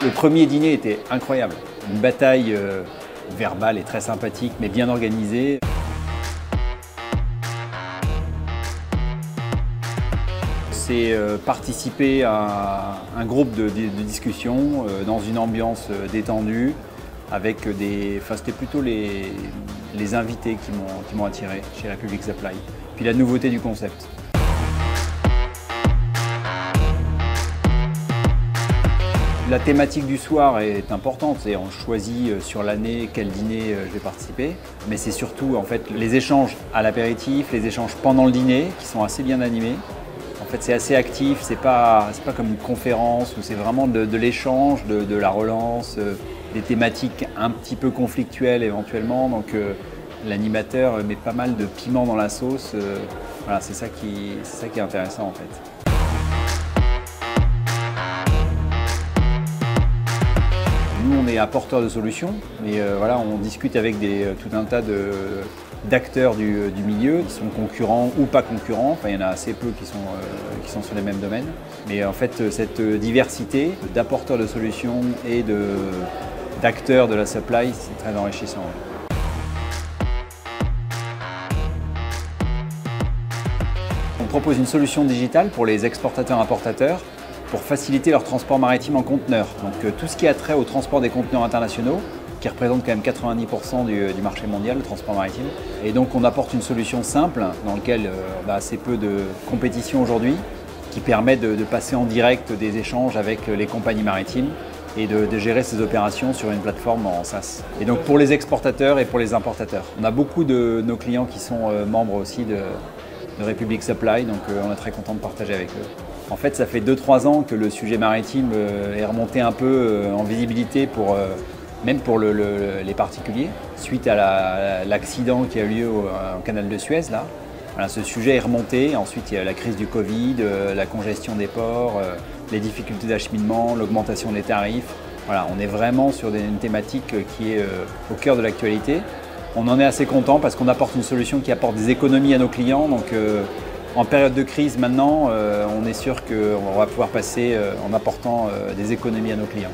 Le premier dîner était incroyable. Une bataille verbale et très sympathique, mais bien organisée. C'est participer à un groupe de discussion dans une ambiance détendue avec des... Enfin, c'était plutôt les invités qui m'ont attiré chez Republic Supply. Puis la nouveauté du concept. La thématique du soir est importante, on choisit sur l'année quel dîner je vais participer, mais c'est surtout en fait les échanges à l'apéritif, les échanges pendant le dîner qui sont assez bien animés. En fait c'est assez actif, c'est pas comme une conférence où c'est vraiment de l'échange, de la relance, des thématiques un petit peu conflictuelles éventuellement, donc l'animateur met pas mal de piment dans la sauce, voilà, c'est ça qui est intéressant en fait. Nous, on est apporteurs de solutions, mais voilà, on discute avec tout un tas d'acteurs du milieu, qui sont concurrents ou pas concurrents. Enfin, il y en a assez peu qui sont sur les mêmes domaines. Mais en fait, cette diversité d'apporteurs de solutions et d'acteurs de la supply, c'est très enrichissant. On propose une solution digitale pour les exportateurs-importateurs, pour faciliter leur transport maritime en conteneurs. Donc tout ce qui a trait au transport des conteneurs internationaux, qui représente quand même 90% du marché mondial, le transport maritime. Et donc on apporte une solution simple, dans laquelle on a assez peu de compétition aujourd'hui, qui permet de passer en direct des échanges avec les compagnies maritimes et de gérer ces opérations sur une plateforme en SaaS. Et donc pour les exportateurs et pour les importateurs. On a beaucoup de nos clients qui sont membres aussi de Republic Supply, donc on est très content de partager avec eux. En fait, ça fait 2-3 ans que le sujet maritime est remonté un peu en visibilité même pour les particuliers, suite à l'accident qui a eu lieu au canal de Suez. Là. Voilà, ce sujet est remonté. Ensuite, il y a la crise du Covid, la congestion des ports, les difficultés d'acheminement, l'augmentation des tarifs. Voilà, on est vraiment sur une thématique qui est au cœur de l'actualité. On en est assez content parce qu'on apporte une solution qui apporte des économies à nos clients. Donc, en période de crise maintenant, on est sûr qu'on va pouvoir passer en apportant des économies à nos clients.